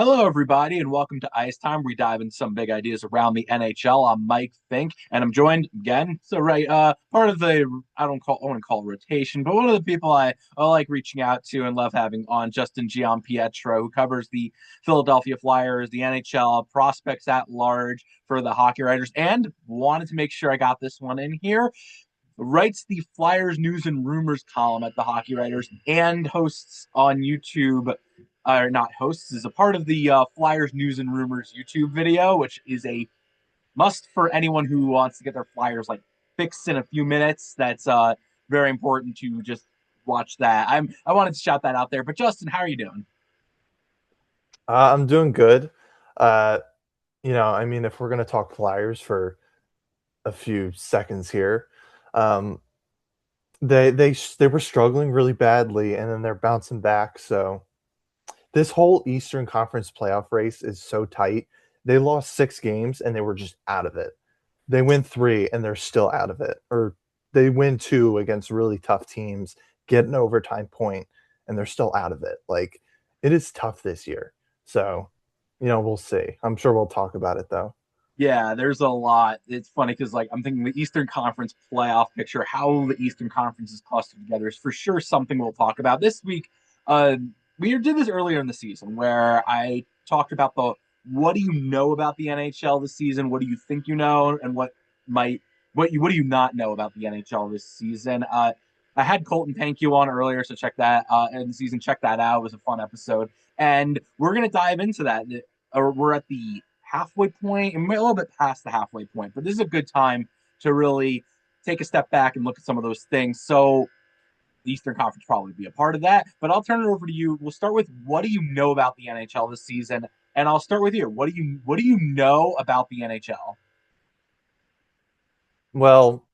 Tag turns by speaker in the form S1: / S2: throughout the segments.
S1: Hello, everybody, and welcome to Ice Time. We dive into some big ideas around the NHL. I'm Mike Fink, and I'm joined again. Part of the I want to call it rotation, but one of the people I like reaching out to and love having on, Justin Giampietro, who covers the Philadelphia Flyers, the NHL prospects at large for the Hockey Writers, and wanted to make sure I got this one in here. Writes the Flyers news and rumors column at the Hockey Writers and hosts on YouTube, or not hosts, is a part of the Flyers news and rumors YouTube video, which is a must for anyone who wants to get their Flyers like fixed in a few minutes. That's very important to just watch that. I wanted to shout that out there. But Justin, how are you doing?
S2: I'm doing good. Uh, I mean, if we're gonna talk Flyers for a few seconds here, um, they were struggling really badly, and then they're bouncing back. So this whole Eastern Conference playoff race is so tight. They lost 6 games, and they were just out of it. They win three, and they're still out of it. Or they win two against really tough teams, get an overtime point, and they're still out of it. Like it is tough this year. So we'll see. I'm sure we'll talk about it though.
S1: Yeah, there's a lot. It's funny because like I'm thinking the Eastern Conference playoff picture, how the Eastern Conference is clustered together is for sure something we'll talk about this week. Uh, we did this earlier in the season where I talked about the what do you know about the NHL this season? What do you think you know, and might what do you not know about the NHL this season? I had Colton Thank you on earlier, so check that in the season. Check that out. It was a fun episode, and we're gonna dive into that. We're at the halfway point and a little bit past the halfway point, but this is a good time to really take a step back and look at some of those things. So the Eastern Conference probably be a part of that, but I'll turn it over to you. We'll start with what do you know about the NHL this season, and I'll start with you. What do you know about the NHL?
S2: Well,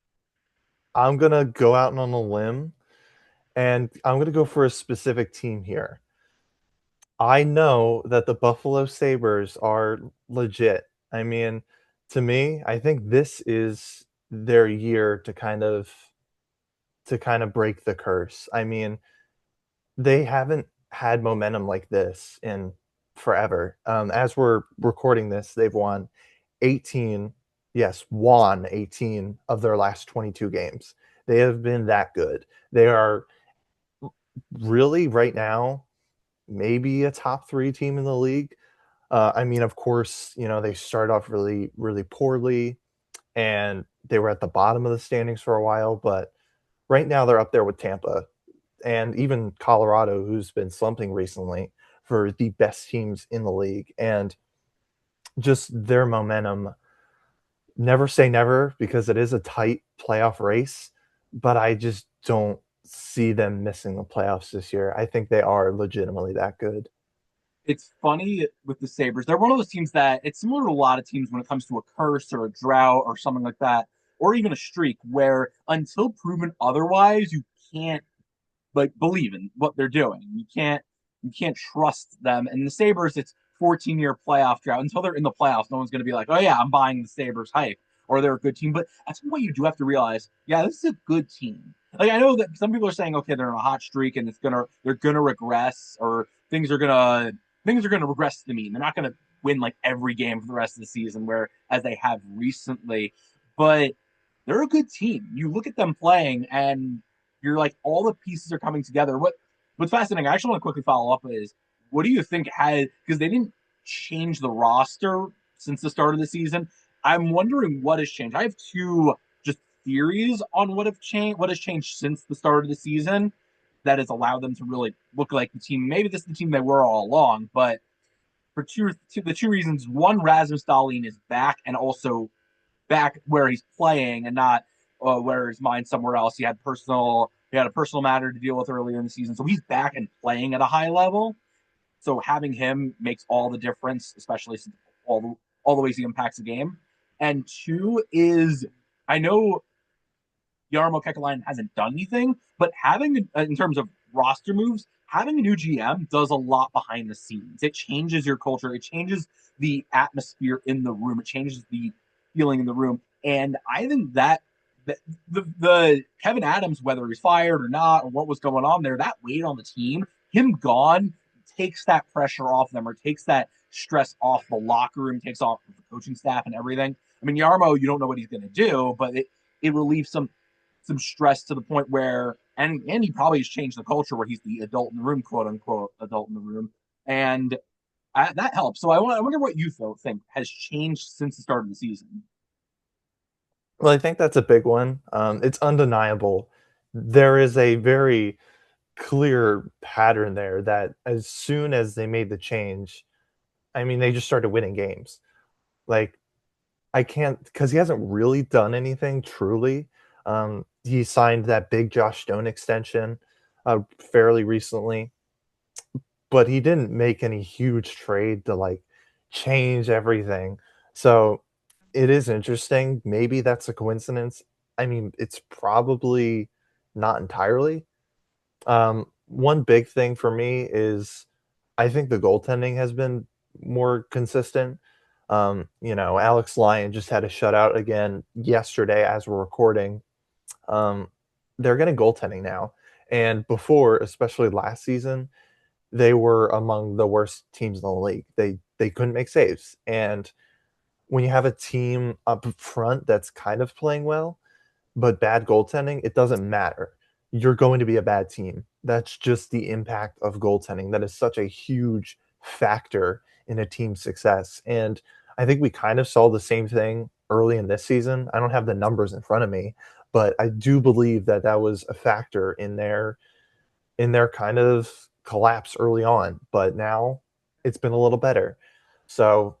S2: I'm gonna go out on a limb and I'm gonna go for a specific team here. I know that the Buffalo Sabres are legit. I mean, to me, I think this is their year to kind of break the curse. I mean, they haven't had momentum like this in forever. As we're recording this, they've won 18, yes, won 18 of their last 22 games. They have been that good. They are really right now maybe a top three team in the league. I mean, of course, they started off really, really poorly and they were at the bottom of the standings for a while, but right now they're up there with Tampa and even Colorado, who's been slumping recently, for the best teams in the league. And just their momentum, never say never because it is a tight playoff race, but I just don't see them missing the playoffs this year. I think they are legitimately that good.
S1: It's funny with the Sabres. They're one of those teams that it's similar to a lot of teams when it comes to a curse or a drought or something like that, or even a streak, where until proven otherwise, you can't like believe in what they're doing. You can't trust them. And the Sabres, it's 14-year playoff drought. Until they're in the playoffs, no one's going to be like, oh yeah, I'm buying the Sabres hype or they're a good team. But at some point, you do have to realize, yeah, this is a good team. Like I know that some people are saying, okay, they're in a hot streak and they're gonna regress or things are gonna regress to the mean. They're not gonna win like every game for the rest of the season, where as they have recently. But they're a good team. You look at them playing, and you're like, all the pieces are coming together. What's fascinating, I actually want to quickly follow up is what do you think had because they didn't change the roster since the start of the season. I'm wondering what has changed. I have two just theories on what has changed since the start of the season that has allowed them to really look like the team. Maybe this is the team they were all along, but for the two reasons. One, Rasmus Dahlin is back and also back where he's playing and not where his mind's somewhere else. He had a personal matter to deal with earlier in the season, so he's back and playing at a high level. So having him makes all the difference, especially since all the ways he impacts the game. And two is I know Jarmo Kekalainen hasn't done anything, but having in terms of roster moves, having a new GM does a lot behind the scenes. It changes your culture. It changes the atmosphere in the room. It changes the feeling in the room. And I think that the Kevin Adams, whether he's fired or not, or what was going on there, that weighed on the team. Him gone takes that pressure off them or takes that stress off the locker room, takes off the coaching staff and everything. I mean, Yarmo, you don't know what he's going to do, but it relieves some stress to the point where and he probably has changed the culture where he's the adult in the room, quote unquote adult in the room, and that helps. So I wonder what you think has changed since the start of the season.
S2: Well, I think that's a big one. It's undeniable. There is a very clear pattern there that as soon as they made the change, I mean, they just started winning games. Like, I can't, because he hasn't really done anything truly. He signed that big Josh Stone extension fairly recently, but he didn't make any huge trade to like change everything. So it is interesting. Maybe that's a coincidence. I mean, it's probably not entirely. One big thing for me is I think the goaltending has been more consistent. Alex Lyon just had a shutout again yesterday as we're recording. Um, they're getting goaltending now. And before, especially last season, they were among the worst teams in the league. They couldn't make saves. And when you have a team up front that's kind of playing well, but bad goaltending, it doesn't matter. You're going to be a bad team. That's just the impact of goaltending. That is such a huge factor in a team's success. And I think we kind of saw the same thing early in this season. I don't have the numbers in front of me, but I do believe that that was a factor in their kind of collapse early on. But now it's been a little better. So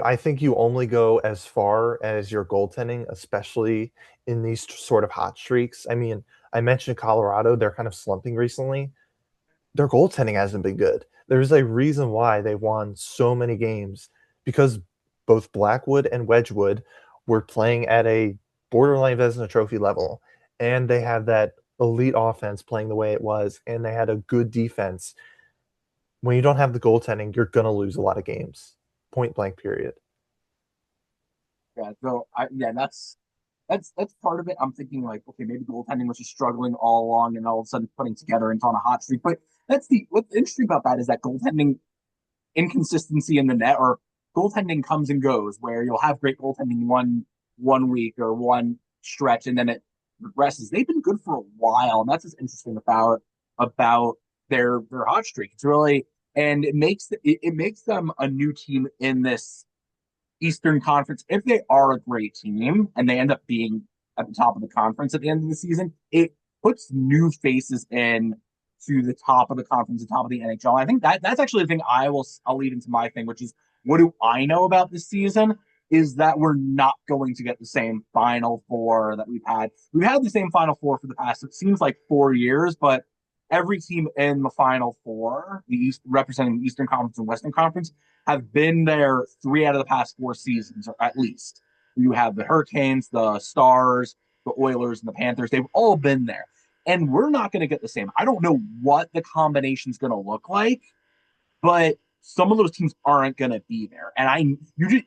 S2: I think you only go as far as your goaltending, especially in these sort of hot streaks. I mean, I mentioned Colorado, they're kind of slumping recently. Their goaltending hasn't been good. There's a reason why they won so many games because both Blackwood and Wedgwood were playing at a borderline Vezina Trophy level, and they had that elite offense playing the way it was, and they had a good defense. When you don't have the goaltending, you're going to lose a lot of games. Point blank, period.
S1: Yeah, so yeah, that's part of it. I'm thinking like, okay, maybe goaltending was just struggling all along, and all of a sudden putting together and on a hot streak. But that's the what's interesting about that is that goaltending inconsistency in the net or goaltending comes and goes, where you'll have great goaltending one week or one stretch, and then it regresses. They've been good for a while, and that's what's interesting about their hot streak. It's really and it makes them a new team in this Eastern Conference, if they are a great team and they end up being at the top of the conference at the end of the season, it puts new faces in to the top of the conference, the top of the NHL. I think that's actually the thing I'll lead into my thing, which is what do I know about this season? Is that we're not going to get the same Final Four that we've had. We've had the same Final Four for the past, it seems like 4 years, but every team in the Final Four, the East representing the Eastern Conference and Western Conference, have been there 3 out of the past 4 seasons, or at least. You have the Hurricanes, the Stars, the Oilers, and the Panthers. They've all been there. And we're not going to get the same. I don't know what the combination is going to look like, but some of those teams aren't going to be there. And you just,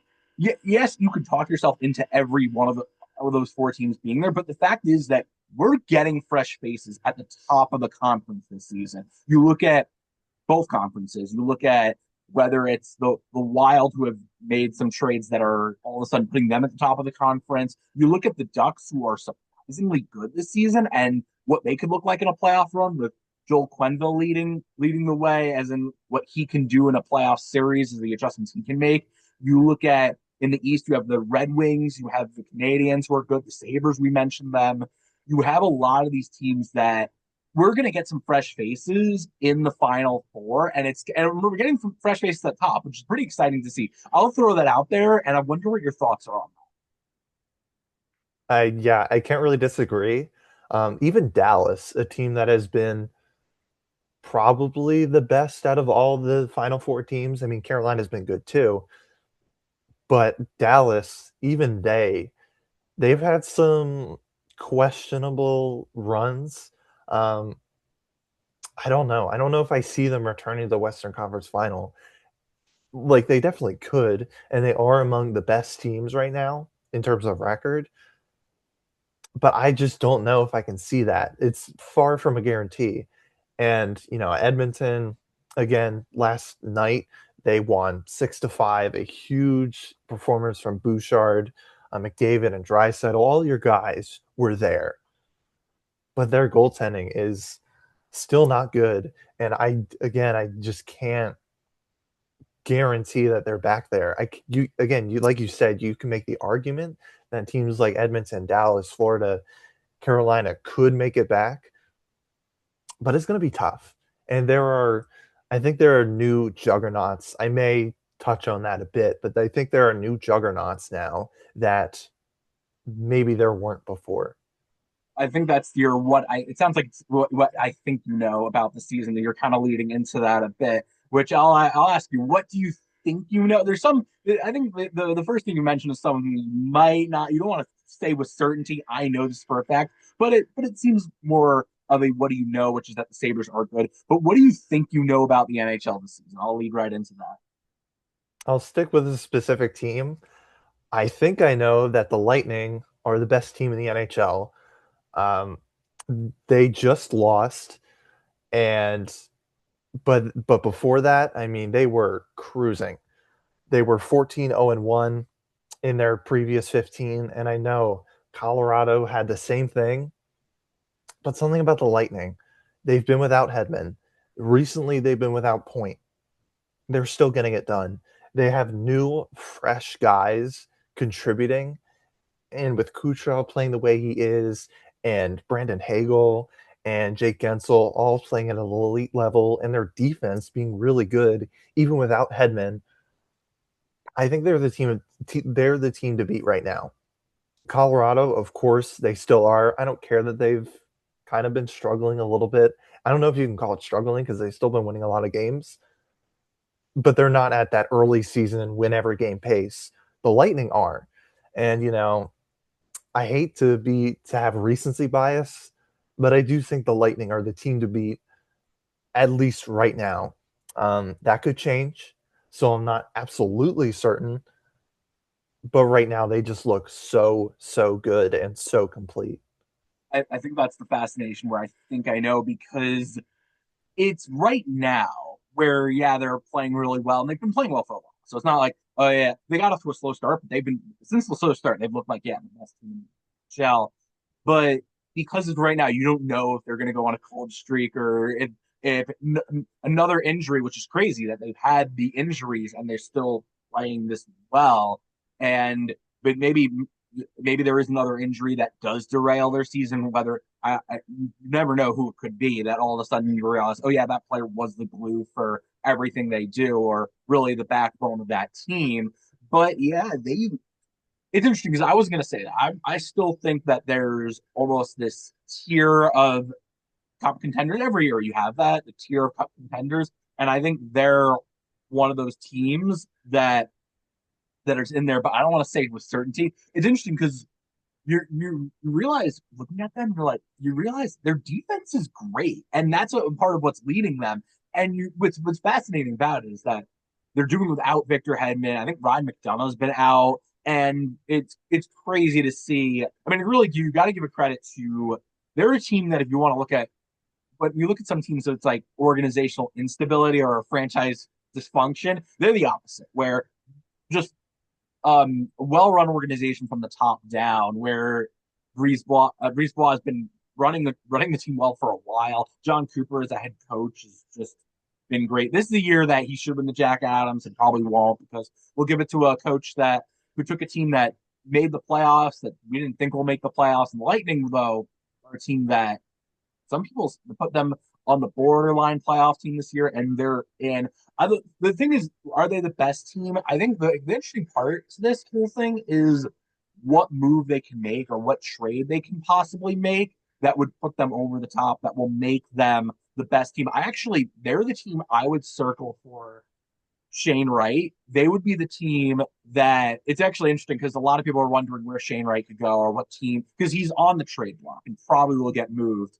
S1: yes, you could talk yourself into every one of those 4 teams being there, but the fact is that we're getting fresh faces at the top of the conference this season. You look at both conferences. You look at whether it's the Wild who have made some trades that are all of a sudden putting them at the top of the conference. You look at the Ducks who are surprisingly good this season and what they could look like in a playoff run with Joel Quenneville leading the way, as in what he can do in a playoff series, as the adjustments he can make. You look at in the East, you have the Red Wings, you have the Canadians who are good, the Sabres, we mentioned them. You have a lot of these teams that we're going to get some fresh faces in the Final Four, and we're getting some fresh faces at top, which is pretty exciting to see. I'll throw that out there, and I wonder what your thoughts are on
S2: I can't really disagree. Even Dallas, a team that has been probably the best out of all the Final Four teams. I mean, Carolina's been good too, but Dallas, even they've had some questionable runs. Um, I don't know. I don't know if I see them returning to the Western Conference Final. Like they definitely could, and they are among the best teams right now in terms of record. But I just don't know if I can see that. It's far from a guarantee. And, Edmonton, again, last night they won 6-5, a huge performance from Bouchard, McDavid, and Draisaitl. All your guys were there, but their goaltending is still not good. And I just can't guarantee that they're back there. You like you said, you can make the argument that teams like Edmonton, Dallas, Florida, Carolina could make it back, but it's going to be tough. And I think there are new juggernauts. I may touch on that a bit, but I think there are new juggernauts now that maybe there weren't before.
S1: I think that's your what I. It sounds like it's what I think you know about the season that you're kind of leading into that a bit. Which I'll ask you, what do you think you know? There's some. I think the first thing you mentioned is something you might not. You don't want to say with certainty. I know this for a fact, but it seems more of a what do you know, which is that the Sabres are good. But what do you think you know about the NHL this season? I'll lead right into that.
S2: I'll stick with a specific team. I think I know that the Lightning are the best team in the NHL. Um, they just lost, and but before that, I mean, they were cruising. They were 14-0-1 in their previous 15, and I know Colorado had the same thing, but something about the Lightning, they've been without Hedman. Recently, they've been without Point. They're still getting it done. They have new, fresh guys contributing, and with Kucherov playing the way he is, and Brandon Hagel and Jake Gensel all playing at an elite level, and their defense being really good, even without Hedman, I think they're the team to beat right now. Colorado, of course, they still are. I don't care that they've kind of been struggling a little bit. I don't know if you can call it struggling because they've still been winning a lot of games, but they're not at that early season win every game pace. The Lightning are. And I hate to have recency bias, but I do think the Lightning are the team to beat at least right now. That could change, so I'm not absolutely certain, but right now they just look so good and so complete.
S1: I think that's the fascination where I think I know because it's right now where yeah they're playing really well and they've been playing well for a while. So it's not like oh yeah they got off to a slow start, but they've been since the slow start they've looked like yeah the best team in the shell. But because of right now you don't know if they're going to go on a cold streak or if another injury, which is crazy that they've had the injuries and they're still playing this well. And but maybe there is another injury that does derail their season. Whether you never know who it could be. That all of a sudden you realize, oh yeah, that player was the glue for everything they do, or really the backbone of that team. But yeah, they. It's interesting because I was going to say that I still think that there's almost this tier of cup contenders every year. You have that the tier of cup contenders, and I think they're one of those teams that is in there. But I don't want to say it with certainty. It's interesting because you realize looking at them, you realize their defense is great, and that's a part of what's leading them. And what's fascinating about it is that they're doing without Victor Hedman. I think Ryan McDonough's been out, and it's crazy to see. I mean, really, you got to give a credit to. They're a team that if you want to look at, but you look at some teams, so it's like organizational instability or franchise dysfunction. They're the opposite, where just well-run organization from the top down where Brisebois has been running the team well for a while. John Cooper as a head coach has just been great. This is the year that he should win the Jack Adams and probably won't because we'll give it to a coach that who took a team that made the playoffs that we didn't think will make the playoffs. And the Lightning, though, are a team that some people put them on the borderline playoff team this year, and they're in. The thing is, are they the best team? I think the interesting part to this whole thing is what move they can make or what trade they can possibly make that would put them over the top, that will make them the best team. They're the team I would circle for Shane Wright. They would be the team that it's actually interesting because a lot of people are wondering where Shane Wright could go or what team because he's on the trade block and probably will get moved.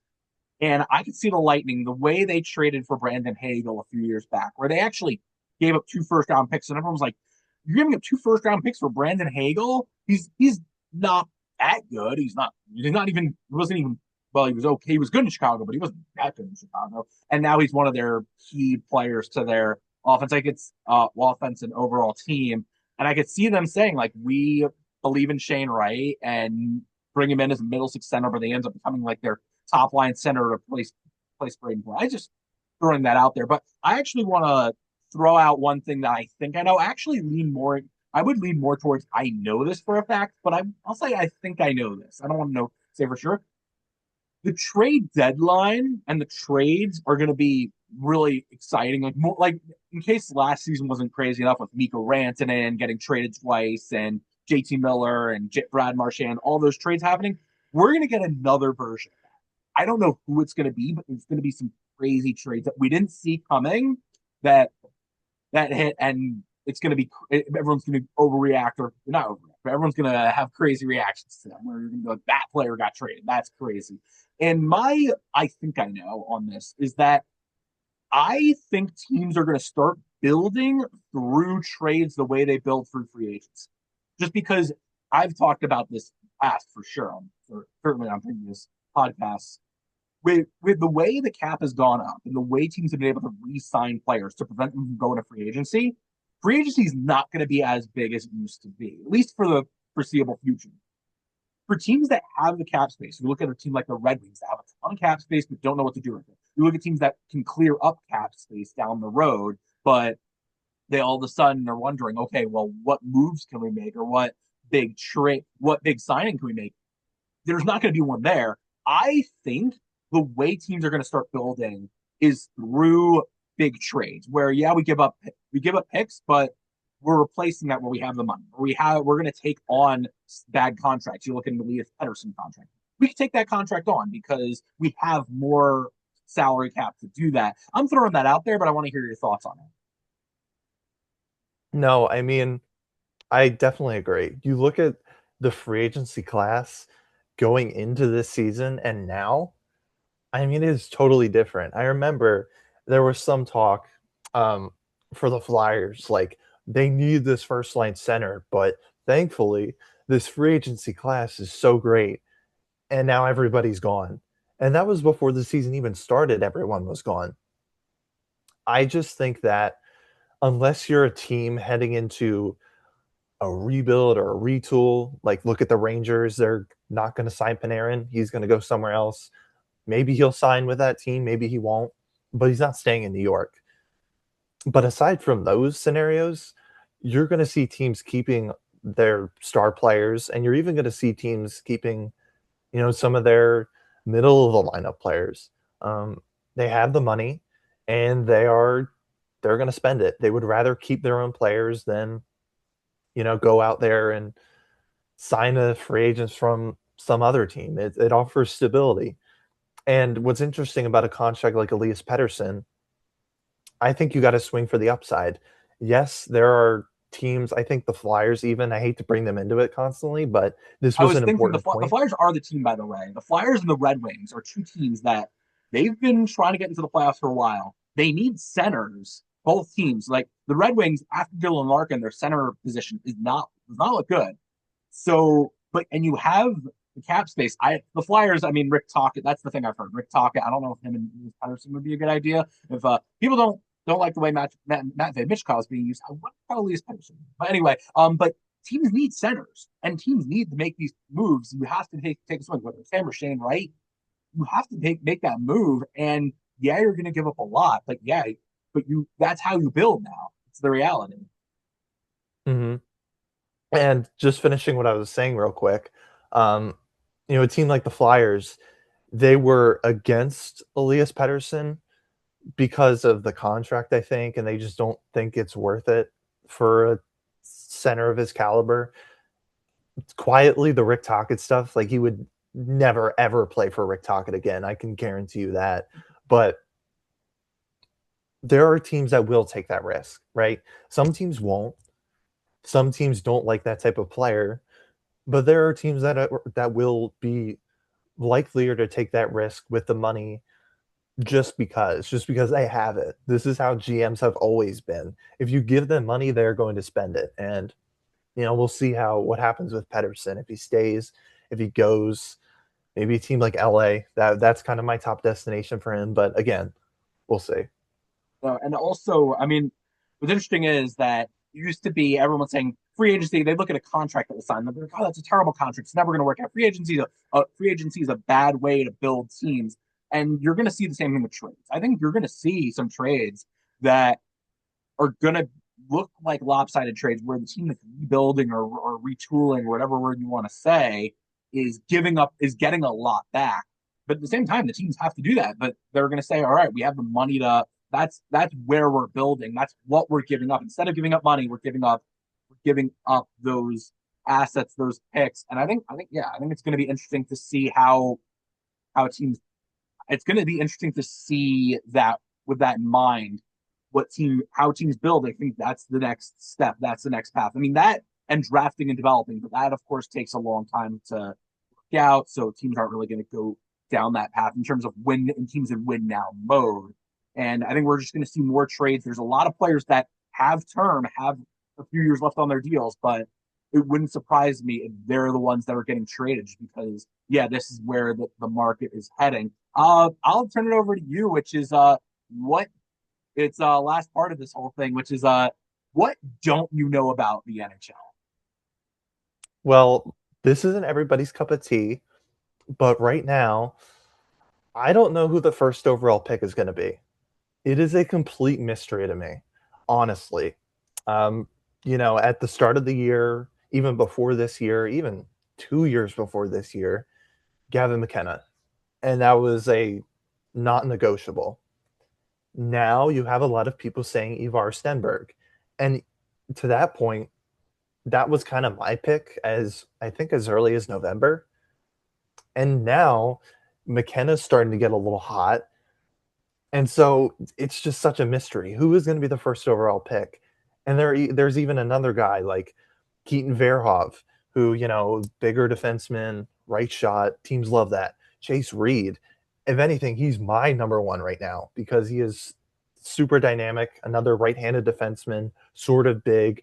S1: And I could see the Lightning, the way they traded for Brandon Hagel a few years back, where they actually gave up 2 first round picks, and everyone was like, "You're giving up 2 first round picks for Brandon Hagel? He's not that good. He's not even he wasn't even well, he was okay. He was good in Chicago, but he wasn't that good in Chicago. And now he's one of their key players to their offense. Like it's offense and overall team. And I could see them saying like we believe in Shane Wright and bring him in as a middle six center, but they ends up becoming like their top line center to place Braden Point. I just throwing that out there. But I actually want to throw out one thing that I think I know. I actually lean more. I would lean more towards I know this for a fact, but I'll say I think I know this. I don't want to know say for sure. The trade deadline and the trades are going to be really exciting. Like more like in case last season wasn't crazy enough with Miko Rantanen getting traded twice and JT Miller and Brad Marchand, all those trades happening. We're going to get another version. I don't know who it's going to be, but it's going to be some crazy trades that we didn't see coming that hit, and it's going to be everyone's going to overreact or not overreact, but everyone's going to have crazy reactions to them. Where you're going to go, that player got traded. That's crazy. And my, I think I know on this is that I think teams are going to start building through trades the way they build through free agents. Just because I've talked about this past for sure, or certainly on previous podcasts, with the way the cap has gone up and the way teams have been able to re-sign players to prevent them from going to free agency is not going to be as big as it used to be, at least for the foreseeable future. For teams that have the cap space, you look at a team like the Red Wings that have a ton of cap space but don't know what to do with it. You look at teams that can clear up cap space down the road, but they all of a sudden are wondering, okay, well, what moves can we make or what big signing can we make? There's not going to be one there. I think the way teams are going to start building is through big trades where yeah we give up picks, but we're replacing that where we have the money. We're going to take on bad contracts. You look at the Elias Pettersson contract. We can take that contract on because we have more salary cap to do that. I'm throwing that out there, but I want to hear your thoughts on it.
S2: No, I mean, I definitely agree. You look at the free agency class going into this season and now, I mean, it is totally different. I remember there was some talk um, for the Flyers, like they need this first line center, but thankfully, this free agency class is so great, and now everybody's gone. And that was before the season even started, everyone was gone. I just think that unless you're a team heading into a rebuild or a retool, like look at the Rangers, they're not going to sign Panarin. He's going to go somewhere else. Maybe he'll sign with that team, maybe he won't, but he's not staying in New York. But aside from those scenarios, you're going to see teams keeping their star players, and you're even going to see teams keeping, some of their middle of the lineup players. They have the money, and they're going to spend it. They would rather keep their own players than, go out there and sign a free agents from some other team. It offers stability. And what's interesting about a contract like Elias Pettersson, I think you got to swing for the upside. Yes, there are teams, I think the Flyers even, I hate to bring them into it constantly, but this
S1: I
S2: was
S1: was
S2: an
S1: thinking
S2: important
S1: the
S2: point.
S1: Flyers are the team, by the way. The Flyers and the Red Wings are two teams that they've been trying to get into the playoffs for a while. They need centers, both teams. Like the Red Wings, after Dylan Larkin, their center position does not look good. So, but and you have the cap space. The Flyers. I mean, Rick Tocchet. That's the thing I've heard. Rick Tocchet. I don't know if him and Patterson would be a good idea. If people don't like the way Matt Mitchkov is being used, I would probably use Patterson. But anyway, but teams need centers and teams need to make these moves. You have to take a swing, whether it's Sam or Shane, right? You have to make that move. And yeah, you're going to give up a lot, but yeah, but that's how you build now. It's the reality.
S2: Hmm. And just finishing what I was saying real quick, um, a team like the Flyers, they were against Elias Pettersson because of the contract, I think, and they just don't think it's worth it for a center of his caliber. Quietly, the Rick Tocchet stuff, like he would never ever play for Rick Tocchet again. I can guarantee you that. But there are teams that will take that risk, right? Some teams won't. Some teams don't like that type of player, but there are teams that will be likelier to take that risk with the money just because they have it. This is how GMs have always been. If you give them money, they're going to spend it. And we'll see what happens with Pedersen if he stays, if he goes. Maybe a team like LA. That's kind of my top destination for him. But again, we'll see.
S1: And also, I mean, what's interesting is that it used to be everyone saying free agency. They look at a contract that was signed. They're like, "Oh, that's a terrible contract. It's never going to work out." Free agency is a bad way to build teams, and you're going to see the same thing with trades. I think you're going to see some trades that are going to look like lopsided trades where the team that's rebuilding or retooling, whatever word you want to say, is getting a lot back. But at the same time, the teams have to do that. But they're going to say, all right, we have the money to. That's where we're building. That's what we're giving up. Instead of giving up money, we're giving up those assets, those picks. And I think it's going to be interesting to see how teams. It's going to be interesting to see that with that in mind, how teams build. I think that's the next step. That's the next path. I mean that and drafting and developing, but that of course takes a long time to work out. So teams aren't really going to go down that path in terms of win in teams in win now mode. And I think we're just going to see more trades. There's a lot of players that have a few years left on their deals, but it wouldn't surprise me if they're the ones that are getting traded because yeah, this is where the market is heading. I'll turn it over to you, which is what it's last part of this whole thing, which is what don't you know about the NHL?
S2: Well, this isn't everybody's cup of tea, but right now, I don't know who the first overall pick is going to be. It is a complete mystery to me, honestly. Um, at the start of the year, even before this year, even 2 years before this year, Gavin McKenna, and that was a not negotiable. Now you have a lot of people saying Ivar Stenberg, and to that point, that was kind of my pick as I think as early as November, and now McKenna's starting to get a little hot. And so it's just such a mystery. Who is going to be the first overall pick? And there's even another guy like Keaton Verhoev, who, bigger defenseman, right shot. Teams love that. Chase Reed. If anything, he's my number one right now because he is super dynamic, another right-handed defenseman, sort of big.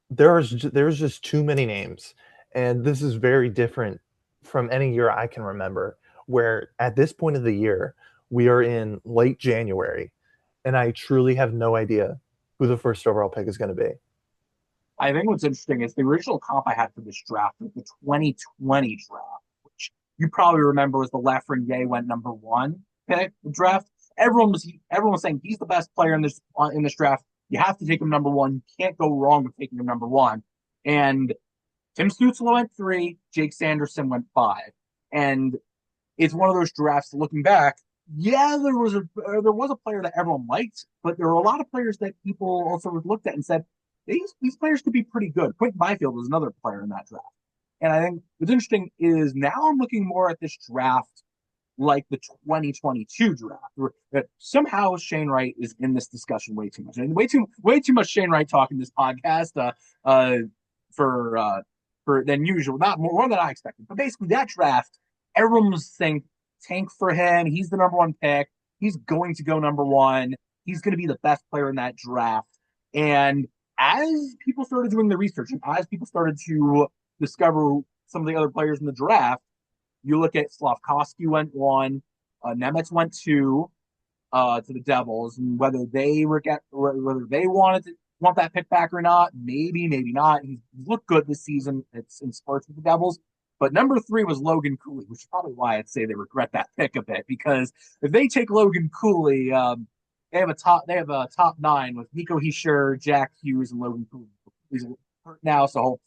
S2: There's just too many names. And this is very different from any year I can remember, where at this point of the year, we are in late January, and I truly have no idea who the first overall pick is going to be.
S1: I think what's interesting is the original comp I had for this draft was the 2020 draft, which you probably remember was the Lafreniere went number one pick the draft. Everyone was saying he's the best player in this draft. You have to take him number one. You can't go wrong with taking him number one. And Tim Stützle went three, Jake Sanderson went five, and it's one of those drafts. Looking back, yeah, there was a player that everyone liked, but there were a lot of players that people also looked at and said these players could be pretty good. Quentin Byfield was another player in that draft, and I think what's interesting is now I'm looking more at this draft like the 2022 draft, that somehow Shane Wright is in this discussion way too much, and way too much Shane Wright talk in this podcast for than usual, not more than I expected. But basically, that draft, everyone was saying tank for him. He's the number one pick. He's going to go number one. He's going to be the best player in that draft. And as people started doing the research and as people started to discover some of the other players in the draft, you look at Slavkovsky went one, Nemetz went two to the Devils, and whether they want that pick back or not, maybe not. He's looked good this season. It's in spurts with the Devils. But number three was Logan Cooley, which is probably why I'd say they regret that pick a bit because if they take Logan Cooley, they have a top nine with Nico Hischier, Jack Hughes, and Logan Cooley. He's hurt now, so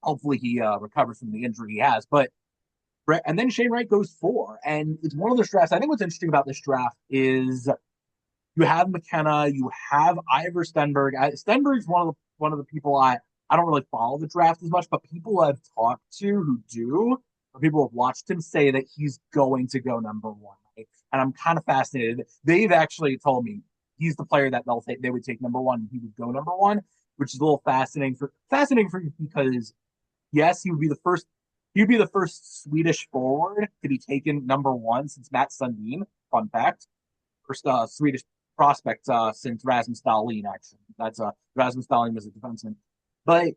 S1: hopefully he recovers from the injury he has. But and then Shane Wright goes four, and it's one of those drafts. I think what's interesting about this draft is you have McKenna, you have Ivor Stenberg. Stenberg's one of the people I don't really follow the draft as much, but people I've talked to who do, or people have watched him say that he's going to go number one. Right? And I'm kind of fascinated. They've actually told me he's the player that they would take number one, and he would go number one, which is a little fascinating for you because yes, He'd be the first Swedish forward to be taken number one since Matt Sundin. Fun fact. First Swedish prospect since Rasmus Dahlin, actually. Rasmus Dahlin was a defenseman. But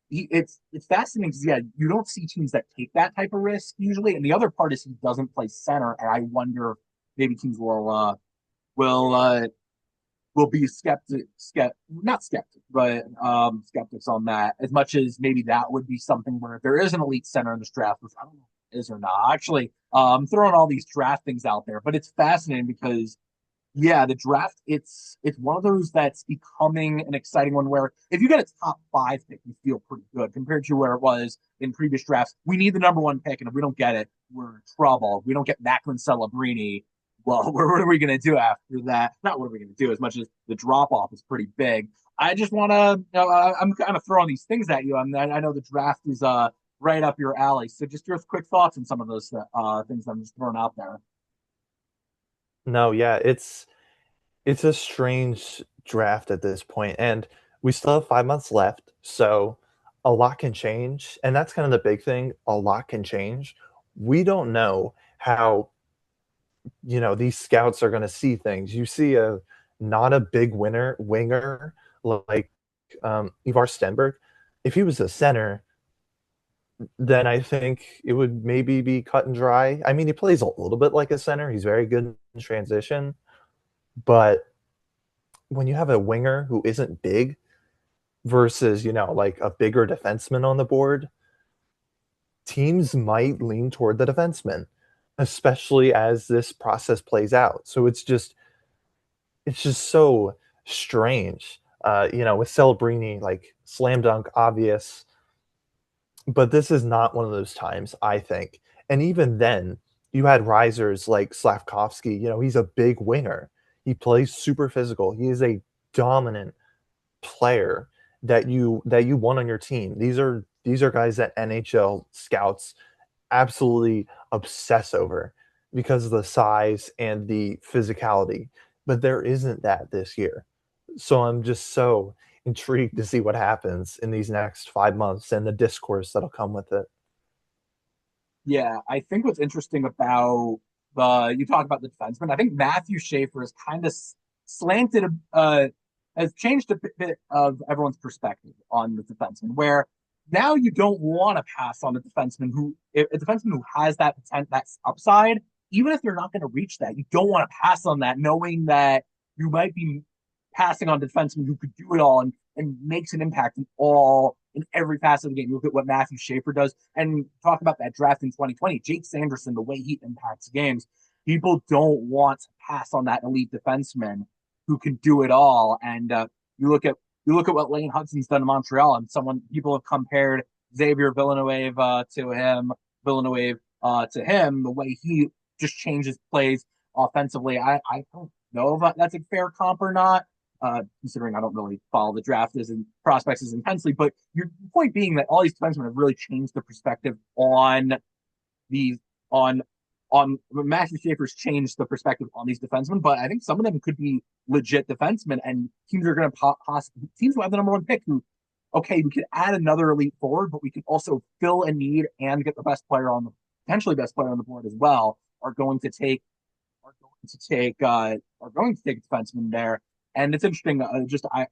S1: it's fascinating because yeah, you don't see teams that take that type of risk usually. And the other part is he doesn't play center, and I wonder if maybe teams will will be not skeptic, but skeptics on that. As much as maybe that would be something where if there is an elite center in this draft, which I don't know if it is or not. Actually, I'm throwing all these draft things out there, but it's fascinating because yeah, the draft it's one of those that's becoming an exciting one where if you get a top five pick, you feel pretty good compared to where it was in previous drafts. We need the number one pick, and if we don't get it, we're in trouble. If we don't get Macklin Celebrini. Well, what are we going to do after that? Not what are we going to do, as much as the drop off is pretty big. I just want to, I'm kind of throwing these things at you. I know the draft is right up your alley. So just your quick thoughts on some of those things I'm just throwing out there.
S2: No, yeah, it's a strange draft at this point, and we still have 5 months left, so a lot can change, and that's kind of the big thing. A lot can change. We don't know how these scouts are going to see things. You see a not a big winner winger like Ivar Stenberg. If he was a center, then I think it would maybe be cut and dry. I mean, he plays a little bit like a center. He's very good in transition, but when you have a winger who isn't big versus, like a bigger defenseman on the board, teams might lean toward the defenseman, especially as this process plays out. So it's just so strange. With Celebrini, like slam dunk, obvious, but this is not one of those times, I think. And even then, you had risers like Slavkovsky. He's a big winger. He plays super physical. He is a dominant player that you want on your team. These are guys that NHL scouts absolutely obsess over because of the size and the physicality. But there isn't that this year. So I'm just so intrigued to see what happens in these next 5 months and the discourse that'll come with it.
S1: Yeah, I think what's interesting about the you talk about the defenseman. I think Matthew Schaefer is kind of slanted, has changed a bit of everyone's perspective on the defenseman. Where now you don't want to pass on a defenseman a defenseman who has that potential, that upside, even if you're not going to reach that. You don't want to pass on that, knowing that you might be passing on defenseman who could do it all and makes an impact in every facet of the game. You look at what Matthew Schaefer does and talk about that draft in 2020. Jake Sanderson, the way he impacts games, people don't want to pass on that elite defenseman who can do it all. And you look at you look at what Lane Hudson's done in Montreal, and someone people have compared Xavier Villeneuve to him, the way he just changes plays offensively. I don't know if that's a fair comp or not, considering I don't really follow the draft as in prospects as intensely. But your point being that all these defensemen have really changed the perspective on these on Matthew Schaefer's changed the perspective on these defensemen, but I think some of them could be legit defensemen, and teams are going to possibly teams who have the number one pick who, okay, we could add another elite forward, but we can also fill a need and get the best player on the potentially best player on the board as well. Are going to take a defenseman there. And it's interesting. I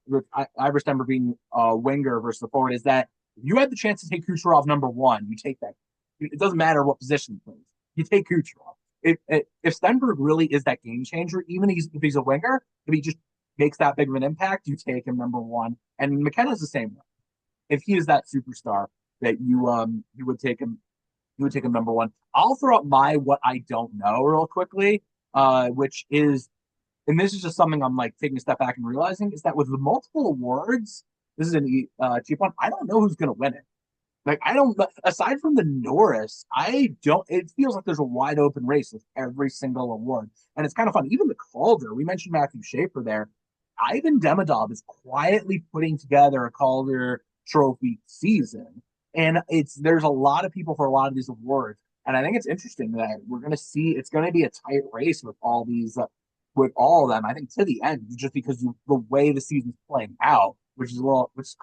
S1: remember being a winger versus the forward is that if you had the chance to take Kucherov number one, you take that. It doesn't matter what position he plays. You take Kucherov. If Stenberg really is that game changer, even if he's a winger, if he just makes that big of an impact, you take him number one. And McKenna's the same way. If he is that superstar that you would take him number one. I'll throw up my what I don't know real quickly, which is, and this is just something I'm like taking a step back and realizing is that with the multiple awards, this is an cheap one. I don't know who's going to win it. Like I don't. Aside from the Norris, I don't. It feels like there's a wide open race with every single award, and it's kind of fun. Even the Calder. We mentioned Matthew Schaefer there. Ivan Demidov is quietly putting together a Calder Trophy season, and there's a lot of people for a lot of these awards, and I think it's interesting that we're going to see it's going to be a tight race with all these with all of them. I think to the end, just because the way the season's playing out, which is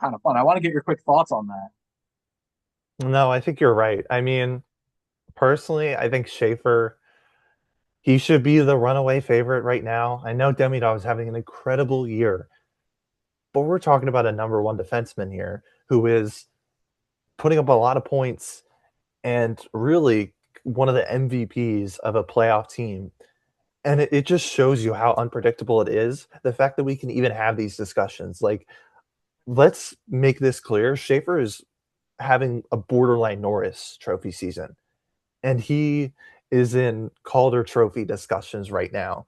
S1: kind of fun. I want to get your quick thoughts on that.
S2: No, I think you're right. I mean, personally, I think Schaefer, he should be the runaway favorite right now. I know Demidov is having an incredible year, but we're talking about a number one defenseman here who is putting up a lot of points and really one of the MVPs of a playoff team. And it just shows you how unpredictable it is. The fact that we can even have these discussions. Like, let's make this clear. Schaefer is having a borderline Norris trophy season, and he is in Calder Trophy discussions right now.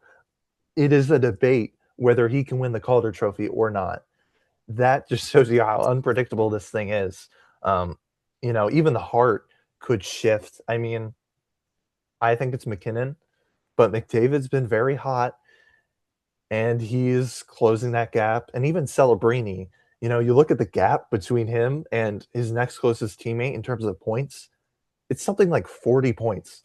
S2: It is a debate whether he can win the Calder Trophy or not. That just shows you how unpredictable this thing is. Um, even the heart could shift. I mean, I think it's McKinnon, but McDavid's been very hot, and he's closing that gap. And even Celebrini, you look at the gap between him and his next closest teammate in terms of points, it's something like 40 points.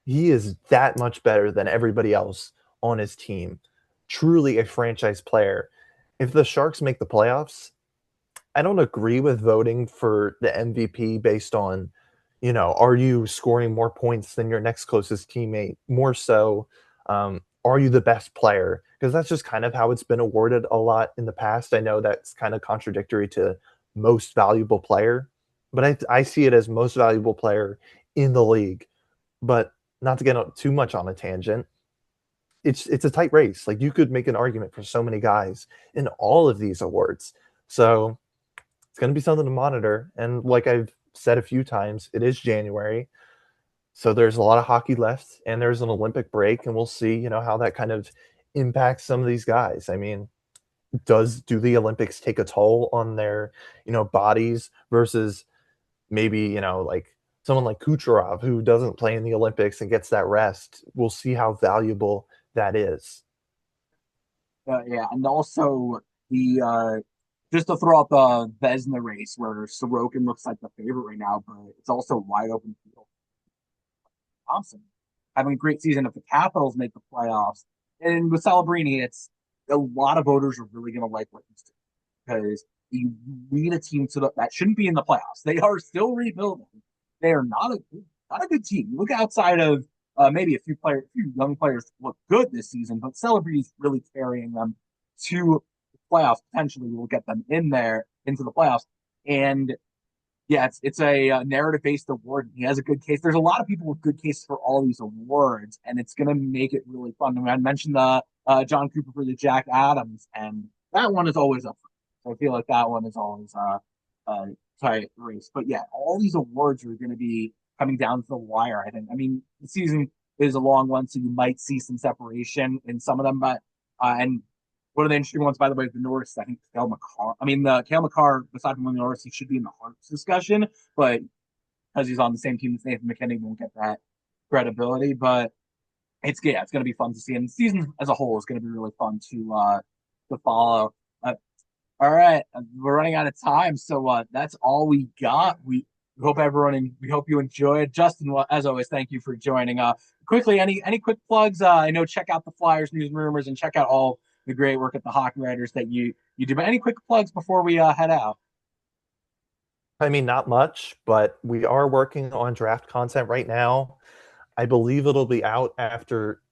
S2: He is that much better than everybody else on his team. Truly a franchise player. If the Sharks make the playoffs, I don't agree with voting for the MVP based on, are you scoring more points than your next closest teammate? More so, are you the best player? Because that's just kind of how it's been awarded a lot in the past. I know that's kind of contradictory to most valuable player, but I see it as most valuable player in the league. But not to get too much on a tangent, it's a tight race. Like, you could make an argument for so many guys in all of these awards. So it's going to be something to monitor. And like I've said a few times, it is January. So there's a lot of hockey left, and there's an Olympic break, and we'll see, how that kind of impacts some of these guys. I mean, do the Olympics take a toll on their, bodies versus maybe, like someone like Kucherov who doesn't play in the Olympics and gets that rest? We'll see how valuable that is.
S1: Yeah, and also the just to throw out the Vesna race where Sorokin looks like the favorite right now, but it's also wide open field. Thompson having a great season if the Capitals make the playoffs. And with Celebrini, it's a lot of voters are really going to like what he's doing because you lead a team to that shouldn't be in the playoffs. They are still rebuilding. They are not a good team. Look outside of maybe a few young players look good this season, but Celebrity's really carrying them to the playoffs. Potentially, will get them in there into the playoffs. And yeah, it's a narrative based award. He has a good case. There's a lot of people with good cases for all these awards, and it's going to make it really fun. I mean, I mentioned the John Cooper for the Jack Adams, and that one is always up. So I feel like that one is always tight race. But yeah, all these awards are going to be coming down to the wire. I think. I mean, the season is a long one, so you might see some separation in some of them, but and one of the interesting ones, by the way, is the Norris. I think Kale McCarr. I mean, the Kale McCarr, aside from winning the Norris, he should be in the Harps discussion, but because he's on the same team as Nathan McKinnon, won't get that credibility. But it's going to be fun to see, and the season as a whole is going to be really fun to follow. All right, we're running out of time, so that's all we got. We hope you enjoyed. Justin, well, as always, thank you for joining. Quickly, any quick plugs? I know check out the Flyers news and rumors, and check out all the great work at the Hockey Writers that you do. But any quick plugs before we head out?
S2: I mean, not much, but we are working on draft content right now. I believe it'll be out after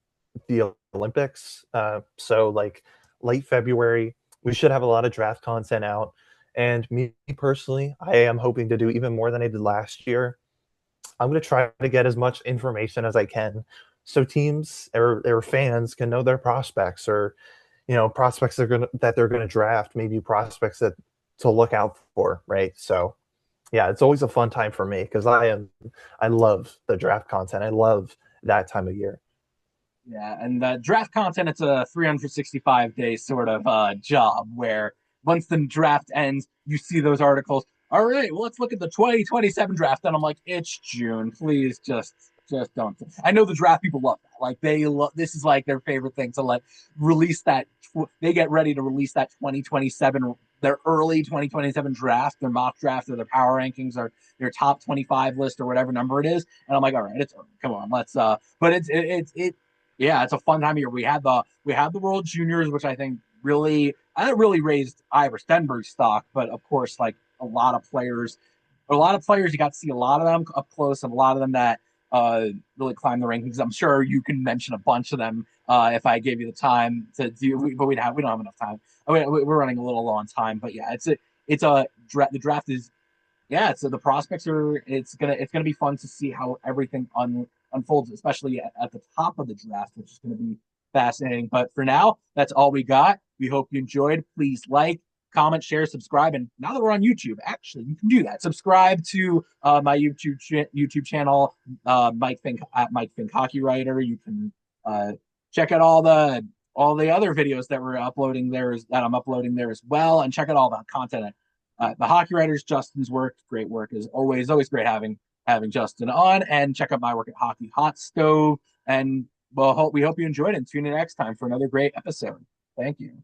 S2: the Olympics. So, like, late February, we should have a lot of draft content out. And me personally, I am hoping to do even more than I did last year. I'm going to try to get as much information as I can so teams or fans can know their prospects, or prospects that they're going to draft, maybe prospects that to look out for, right? So yeah, it's always a fun time for me because I love the draft content. I love that time of year.
S1: Yeah, and draft content, it's a 365-day sort of job where once the draft ends, you see those articles. All right, well, let's look at the 2027 draft. And I'm like, it's June. Please just don't. I know the draft people love that. Like they love this is like their favorite thing to like release that. They get ready to release that 2027, their early 2027 draft, their mock draft, or their power rankings, or their top 25 list, or whatever number it is. And I'm like, all right, it's early. Come on, let's but it yeah, it's a fun time of year. We had the World Juniors, which I think really raised Ivor Stenberg's stock, but of course, like a lot of players you got to see a lot of them up close, and a lot of them that really climbed the rankings. I'm sure you can mention a bunch of them if I gave you the time to do, but we don't have enough time. I mean, we're running a little low on time, but yeah, the draft yeah, so the prospects are it's gonna be fun to see how everything unfolds, especially at the top of the draft, which is gonna be fascinating. But for now, that's all we got. We hope you enjoyed. Please like, comment, share, subscribe, and now that we're on YouTube, actually, you can do that. Subscribe to my YouTube channel, Mike Fink at Mike Fink Hockey Writer. You can check out all the other videos that we're uploading there that I'm uploading there as well, and check out all the content the hockey writers. Justin's work, great work as always. Always great having Justin on. And check out my work at Hockey Hot Stove. And we hope you enjoyed it. And tune in next time for another great episode. Thank you.